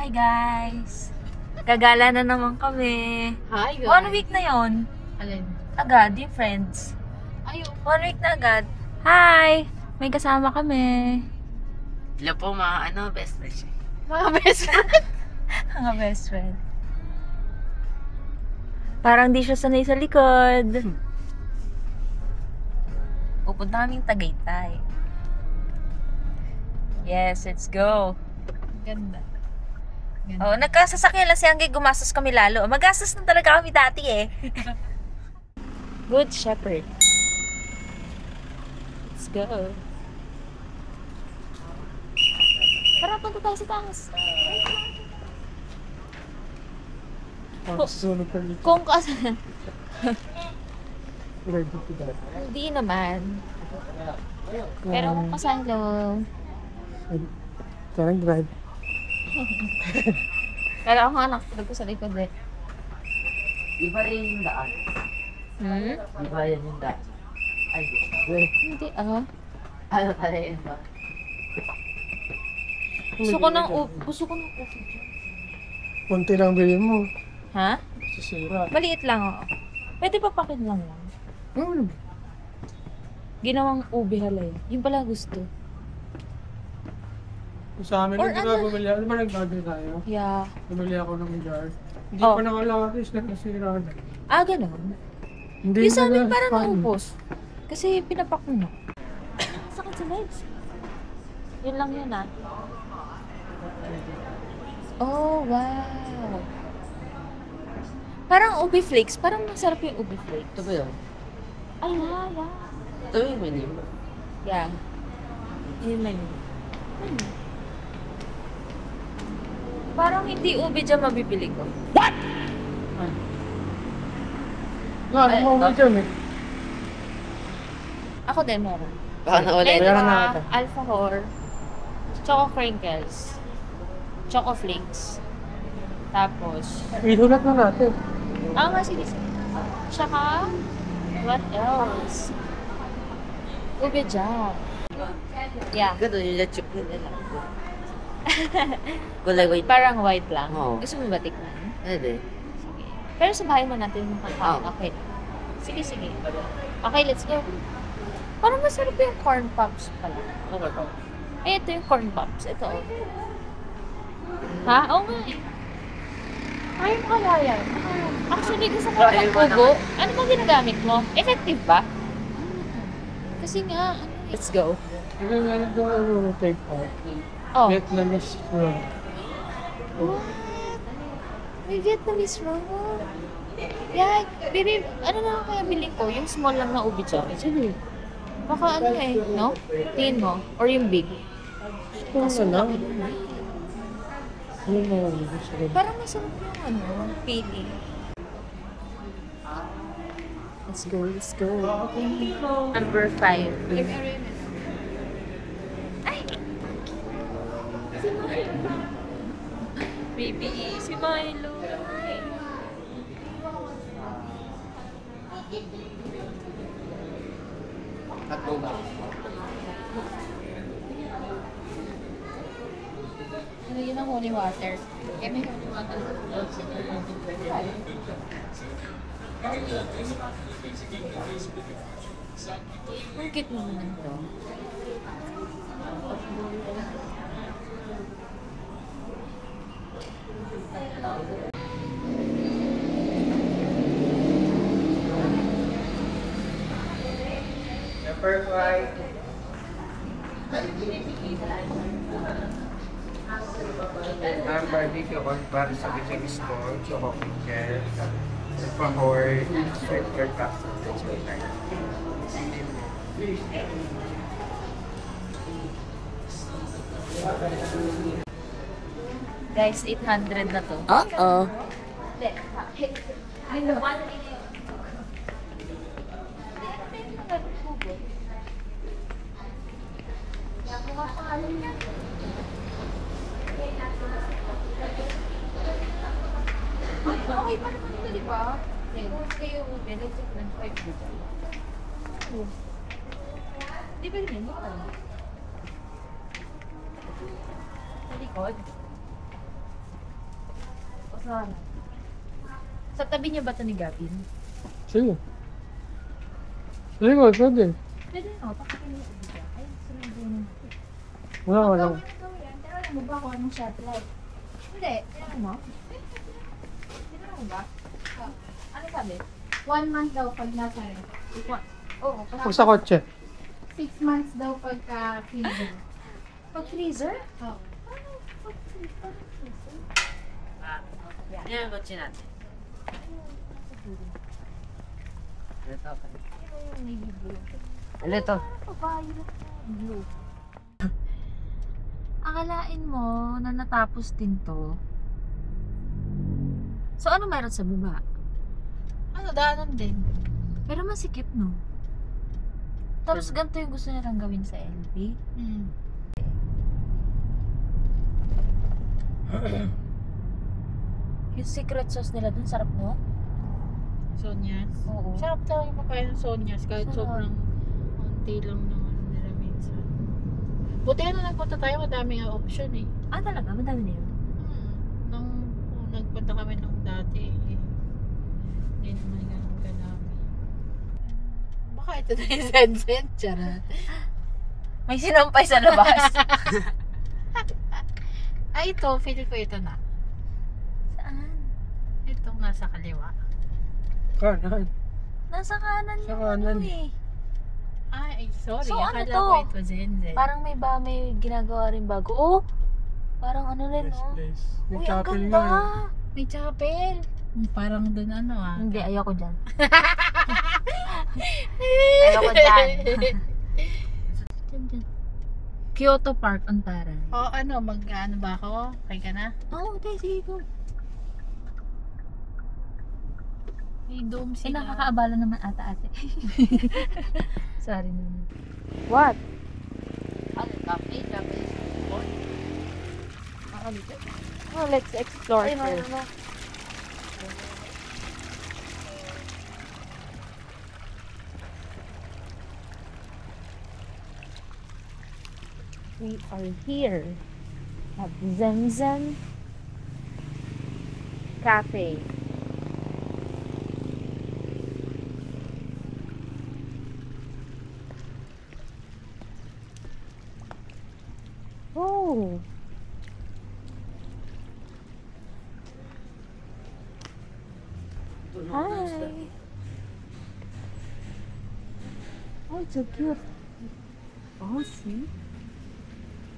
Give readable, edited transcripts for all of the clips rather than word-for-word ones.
Hi guys! Gagala na naman kami. Hi guys. 1 week na yon. Alin? Agad, yung friends. Ayaw. 1 week na agad. Hi! May kasama kami. Hello po mga best friend. Mga best friend. Mga best friend. Parang di siya sanay sa likod. Pupunta kaming Tagaytay. Yes, let's go. Ganda. Oh, nagkasasakyan lang si Angge, gumastos kami lalo. Magastos na talaga kami dati eh. Good Shepherd. Let's go. Tara, punta tayo sa taas. Kung kasi... Hindi naman. Pero kung kasalo... Parang drive. Pero ako nga nakapag ko sa likod eh. Iba rin yung daan. Hmm? Iba yan yung daan. Ay, Hindi ah. ano pala yun ba? Gusto ko ng upo dyan. Kunti lang bilhin mo. Ha? Sisira. Maliit lang ako. Pwede pa pakin lang lang. Ginawang ube halay. Yung pala gusto. Sa amin, Or hindi ano? ba bumili? Ano ba nag-bagay tayo? Yeah. Bumili ako ng jar. Hindi Oh. pa nakalatis, nasira na. Ah, ganun. Hindi Yung sa amin na- parang paano? naubos. Kasi pinapak mo na. Sakit sa legs. Yun lang yun ah. Oh, wow. Parang ube flakes. Parang masarap yung ube flakes. Ito ba yun? Ay, yeah. Ito yung menu. Yeah. Yun lang yun. Parang hindi ube dyan mabibili ko. Nga, ano mo dyan eh? Ako din meron. Baka nawala Ito yun. Meron na ata. Alfahor, Choco Crinkles, Choco Flakes, tapos, Ihulat na natin. nga sige. Tsaka, what else? Ube jam. Yeah. Ganun yung lechuk nila lang. Kulay white. Parang white lang. Oo. Gusto mo ba tikman? Pwede. Sige. Pero sa bahay mo natin yung kakain. Oo. Okay. Sige, sige. Okay, let's go. Parang masarap yung corn pops pala. Okay po. Ay, ito yung corn pops. Ito. Oh. Ha? Oo nga eh. Ayaw mo kaya yan. Actually, gusto ko Ayaw ng mo ubo. Ano bang ginagamit mo? Effective ba? Kasi nga, ano eh. Let's go. Hindi nga nito take out. Oh. Vietnamese roll. What? May Vietnamese roll. Yeah, baby, ano na kaya bilhin ko? Yung small lang na ubi dyan. Sige. Baka ano eh, no? Tingin mo? Or yung big? Kaso lang. Ano na gusto ko? Parang masarap yung ano, pili. Let's go, let's go. Number 5. Ay! Si Milo. Baby, si Milo. Tatlo ba? Ano yun ang holy water? Eh, may holy water. Ang cute naman ito. Pepper fry. Ang barbecue on para sa kitchen store, choco pickle, pahor, sweet corn pasta, Guys, 800 na to. Oo. Okay pa naman ito, di ba? Kayo, benefit ng 5 dito. Di ba yun? Di ba? Sa likod. Sa tabi niya ba ito ni Gavin? Sige. Sige, pwede. Pwede na, pakikin mo ito. Ay, sunod din. Wala. Gawin yan. Pero alam mo ba kung anong satellite? Hindi. Alam mo? Tinanong mo ba? Ano sabi? 1 month daw pag nasa rin. Oo. Pag sa kotse. 6 months daw pagka freezer. Pag freezer? Oo. Yan ang kotse natin. Ito. Ano ito? Blue. Akalain mo na natapos din to. So, ano meron sa baba? Ano, daanan din. Pero masikip, no? Tapos ganito yung gusto nilang gawin sa LV. Yung secret sauce nila dun, sarap mo? Sonyas. Oo. Sarap daw yung makain ng Sonyas kahit Sarap. sobrang konti lang ng ano nila minsan. Buti na nagpunta tayo, madaming option eh. Ah, talaga? Madami na yun. Nung nagpunta kami nung dati, hindi naman ganun kadami. Baka ito na yung Zen-Zen, charot. May sinampay sa labas. Ay, ito, feel ko ito na. Saan? Itong nasa kaliwa. Kanan. Nasa kanan Sa yung kanan. ano eh. Ay, sorry. So, ano Akala to? ko ito Zen-Zen. Parang may ginagawa rin bago. Oh! Parang ano rin, Yes, no? please. May Uy, ang chapel ganda! nga eh. May chapel. Parang dun ano ah. Hindi, ayoko dyan. Ayoko dyan. Dyan, dyan. Kyoto Park, Antara. O ano, mag-ano ba ako? Okay ka na? Oo, okay, sige ko. May dome Eh, sila. nakakaabala naman ata-ate. Sorry naman. What? Ano? Cafe? Japanese food? Oh, let's explore Ay, first. ano? We are here at Zemzem Cafe. Oh. Hi. Oh, it's so cute. Oh, see?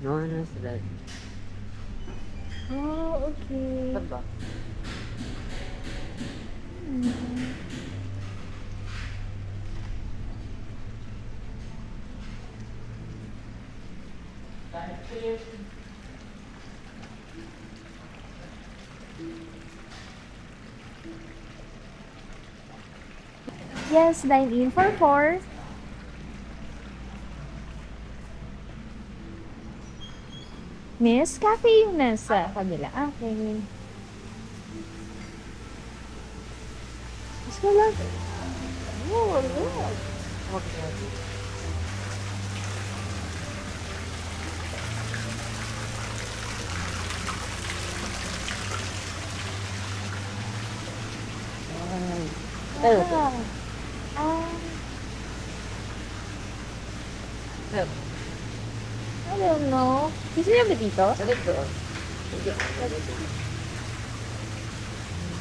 No, ano sila? Oh, okay. Saan ba? Yes, dine in for 4. Miss, cafe yung nasa kabila. Okay. Mas wala. Oh, look. Pero, Ah, pero, I don't know. Gusto niya ba dito? salit doon.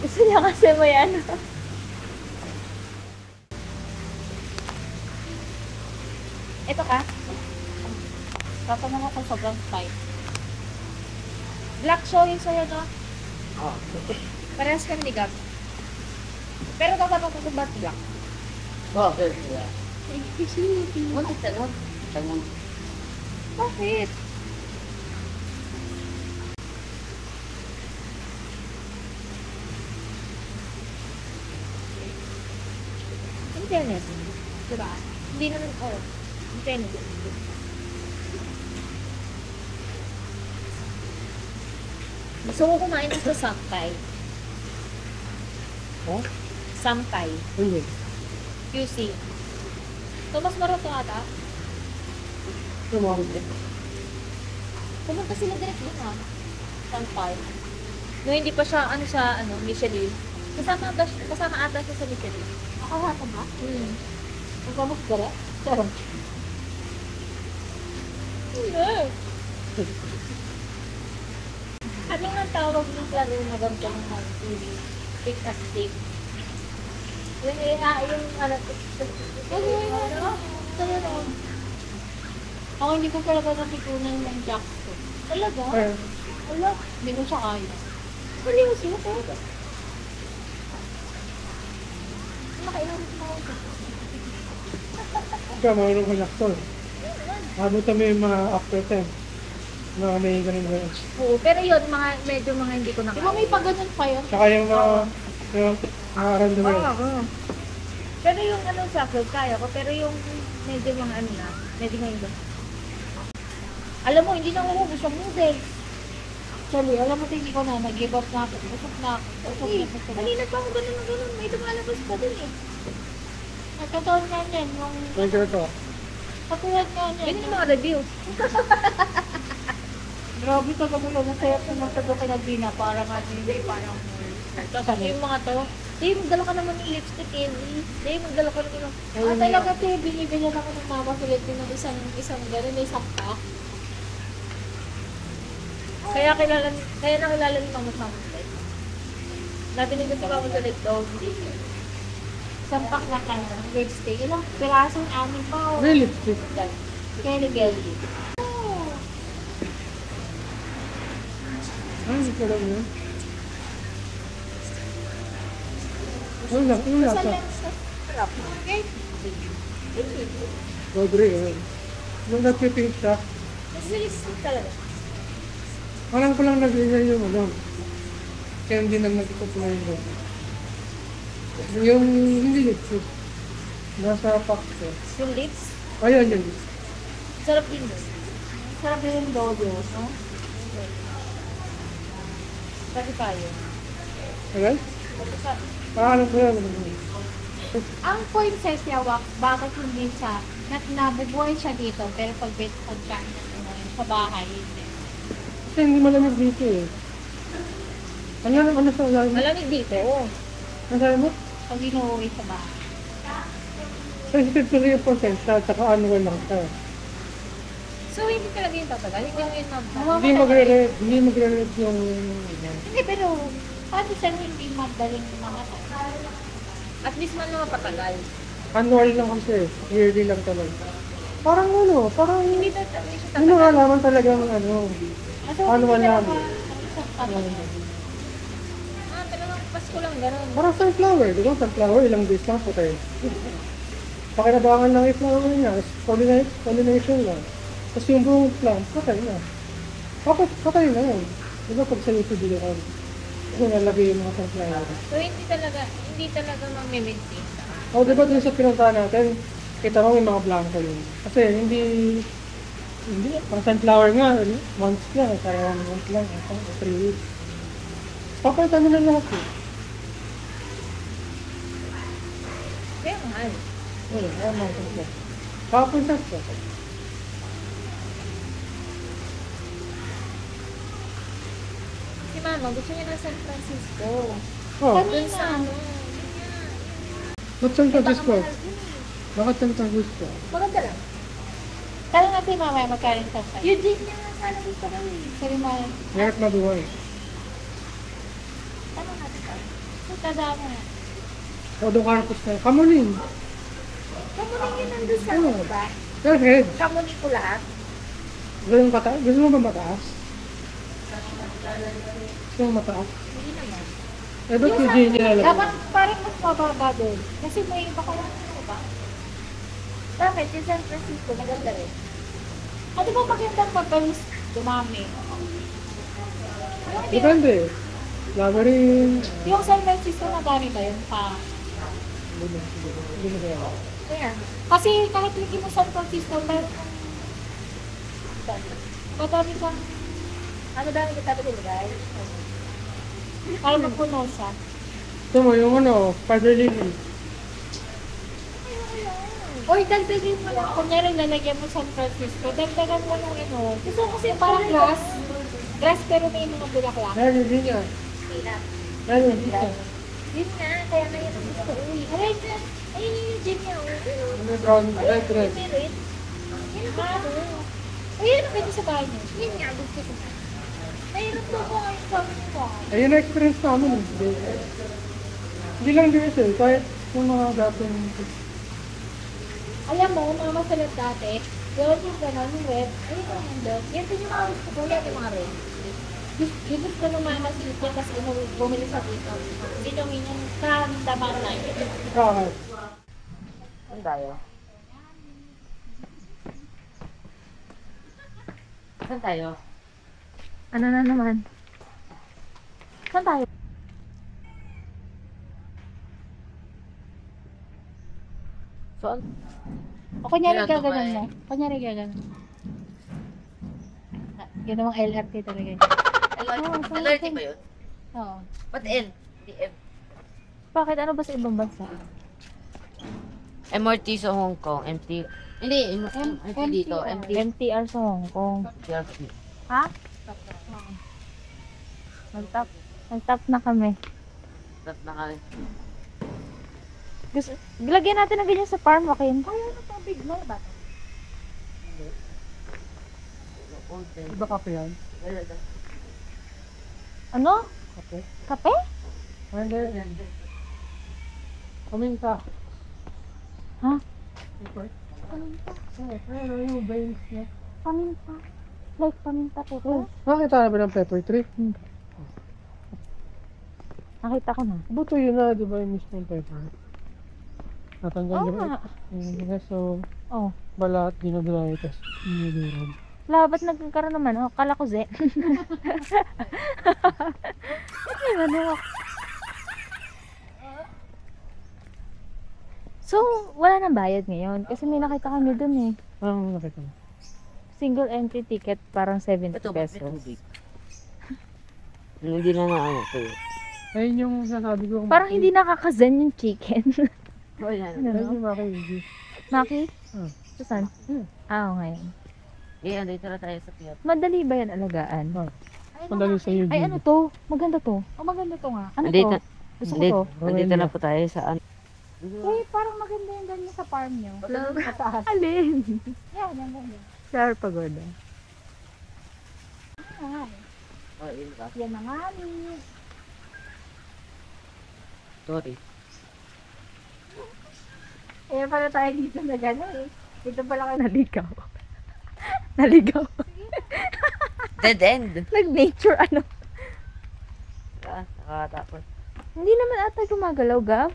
Gusto niya kasi may ano. Ito ka? Tatanong ako sobrang tight. Black show yung sa'yo, no? Oh, Parehas kami ni Gab. Pero tatanong ko kung ba't black. bakit sila? Muntik tanong. Tanong. Bakit? In fairness, diba? Hindi naman, oh, in fairness. Gusto ko kumain sa Sampay. Oh? Sampay. Hindi. QC. Thomas Maroto ata. Tumawag din. Pumunta sila direct doon ha. Sampay. No, hindi pa siya, ano sa, ano, Michelin. Kasama ata siya sa Michelin. Nakahata ba? Hmm. Ang gamot gara? Sarap. Ano nga tawag ng laro na ganito ng TV? Stick as stick. Yung ano, Ako hindi ko talaga natutunan ng jackpot. talaga? Eh, Wala, hindi ko siya kaya. Seryoso ko. Nakailang mo ako. ikaw, marunong ka lakson. Abot kami yung mga after 10. Mga may ganun. Oo, pero yun, medyo mga hindi ko Di ba nakaya. may pagganon pa yun? Tsaka yung yung nakakaroon naman. Oo. Pero yung ano sa club, kaya ko. Pero yung medyo mga ano na, medyo ngayon ba? Alam mo, hindi na umuubos ang noodle. Actually, alam mo, hindi ko na, nag-give up na ako. Busog na ako. Busog na ako. Kanina pa ako ganun na ganun. May lumalabas pa din eh. Nagkataon nga niyan, yung Medyo ito. katulad nga niyan. Ganyan yung mga reviews. Grabe ka gamulo, nasaya ko ng tago kay Nagdina, para nga hindi, parang Tapos yung mga to, Dave, magdala ka naman ng lipstick, Ellie. Dave, magdala ka naman ng... talaga te, binibigyan ako ng mama Philippine ng isang gano'n, may isang pack. Kaya nakilala ni Mama sa amin. Dati nito si Mama sa dog. Isang pack na ka ng lipstick. Ilang pirasong amin pa. Oh. May lipstick. Kelly Gelly. Ay, hindi ko alam yun. Ano lang, ano lang sa Okay. Rodri, eh. Nung nagpipink siya, Mas lipstick talaga. parang ko lang nag-iingay yung ano. Kaya hindi nang nag-ikot na yun. Yung hindi lipstick. Nasa pack siya. Yung lips, Ayun, yun. sarap din doon. Sarap din yung dodo, no? Kasi tayo. Okay? Paano ko yan? Ang point sa Siawak, bakit hindi siya, nabubuhay siya dito, pero pag pagkain sa bahay, hindi. Kasi hindi malamig dito eh. Ano sa ulan? Malamig dito. Ano sabi mo? Pag inuwi sa bahay. Sensitive to 3% siya, tsaka annual lang siya. So, hindi talaga yung tatagal. Hindi mo yun mag- Hindi magre-red yung... Hindi, pero paano siya hindi madaling mamatay? At least man naman patagal. Annual lang kasi, yearly lang talaga. Parang parang Hindi siya tatagal. hindi nakalaman talagang ano. Kasi Ano hindi wala? talaga isang tagal. Talagang Pasko lang gano'n. Parang sunflower, di ba? Sunflower, ilang days lang patay. Pakinabangan lang yung flower niya, pollination lang. Tapos yung buong plant, patay na. Patay na yun. Di ba pag sa YouTube dito ka, kung nalagay yung mga sunflower. So, hindi talaga mag-maintain siya. O, di ba dun sa pinuntahan natin, kita mo may mga blanco yun. Kasi hindi, pang sunflower nga, months na, parang month lang, 3 weeks. Papalitan nila lahat eh. Kaya mahal. Ayun mga sunflower. Papunta siya. Si Mama, gusto niya ng San Francisco. Oh, Dun sa ano. ba't San Francisco? Baka mahal din eh. Bakit San Francisco? Maganda lang. Tanong natin mamaya magkarin sa site. Eugene niya nga sana gusto ko eh. Sorry, mamaya. Meron mabuhay. Tanong natin pa. Tadama. O, doon karapos na. Kamuning. Kamunin yun nandun sa Oo. ano ba? Airhead. Kamunin ko lahat. Gusto mo ba mataas? Gusto mo mataas? Hindi naman. Eh, ba't yung Jane nilalagay? Dapat parang mas mababa doon. Kasi may iba ka lang ano ba? Bakit? Yung San Francisco, maganda rin. Ano ba magandang pagkalis dumami? Depende. Flowering. Yung San Francisco na dami ba yun pa? Hindi mo kaya. Kaya, Kasi kahit hindi mo San Francisco, meron madami kang ano dami kita pinilagay? para mapuno siya. Ito mo, yung ano, Father Lily. Or dagdagan mo lang, kunyari lalagyan mo San Francisco, dagdagan mo lang ano. Gusto ko kasi parang grass pero may mga bulaklak. Meron din niya. Pila. Yan yung dito. Yun nga, kaya na yun ang gusto ko uwi. Ay, ayun yung gym niya. Ano yung brown, light red. Merit. Yan ang gusto ko. Ayun ang pwede sa bahay niyo. Yun nga, gusto ko. Mayroon po ko ngayon sa amin ko. Ayun na experience namin eh. Hindi lang diesel, kahit yung mga dating Alam mo, mga masalat dati, yun yung gano'n, yung red, ayun yung nandun. Yan din yung mga gusto ko, yan yung mga red. Yung gusto nung mama silit yan kasi bumili sa dito. Dito minyan, karamdaman na yun. kahit. Saan tayo? Saan tayo? Ano na naman? Saan tayo? Saan? O, kunyari Kaya gaganon to, mo. Kunyari gaganon. Yun namang LRT talaga yun. LRT ba yun? Oo. Ba't L? Hindi M. Bakit? Ano ba sa ibang bansa? MRT sa Hong Kong. MT. Hindi, MT dito. MT. MTR sa Hong Kong. Ha? Nag-tap na kami. Tap na kami. Gusto, lagyan natin ng ganyan sa farm, okay? Kaya na tubig na ba? Iba kape yan. Ano? Kape. Kape? Hindi. Paminta. Ha? Okay. Paminta. Pero yung veins niya. Paminta. Like paminta po to. Nakita na ba ng pepper tree? Nakita ko na. Buto yun na, di ba yung mismong pepper? Natanggal Oo yung nga. so Oh. balat, dinadry, tapos dinudurog. Wala, ba't nagkakaroon naman? Oh, kala ko ze. Ano? So, wala nang bayad ngayon. Kasi may nakita kami dun eh. Anong nakita mo? Single entry ticket, parang 70 Ito, pesos. Hindi na ano ito. Ayun yung sinasabi ko. Parang hindi nakaka-zen yung chicken. Wala Ano, Ayun no? yung makikigi. Maki? Ah. Sa saan? Oo, ngayon. Eh, andito na tayo sa Piat. Madali ba yan alagaan? Ah. Madali sa iyo. Ay, ano to? Maganda to. Oh, maganda to nga. Ano Andito, to? Gusto ko to. andito na po tayo sa ano. Eh, parang maganda yung ganyan sa farm nyo. Mataas. Alin? Yan, yan, yan. Flower pagoda. Ay, Oh, yun ka. yan na nga ni. Sorry. Eh, pala tayo dito na gano'n eh. Dito pala kayo naligaw. Naligaw. Dead end. Nag-nature ano. Nakakatapos. Hindi naman ata gumagalaw, Gav.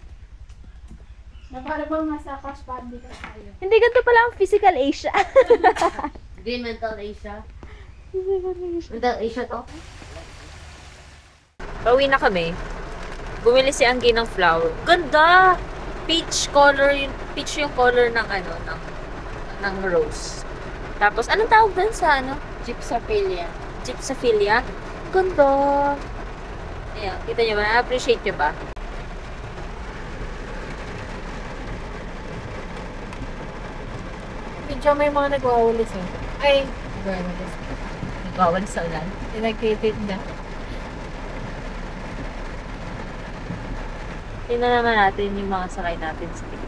Para bang nasa crush band dito tayo? Hindi ganito pala ang physical Asia. Hindi, mental Asia. Physical Asia. Mental Asia to? Pauwi na kami. Bumili si Anggi ng flower. Ganda! Peach color, peach yung color ng ano, ng rose. Tapos, anong tawag dun sa ano? Gypsophilia. Gypsophilia. Ganda! Ayan, kita nyo ba? Na-appreciate nyo ba? Medyo may mga nagwawalis eh. Ay, nagwawalis. Nagwawalis sa ulan. Nag-create na. Tingnan naman natin yung mga sakay natin sa likod.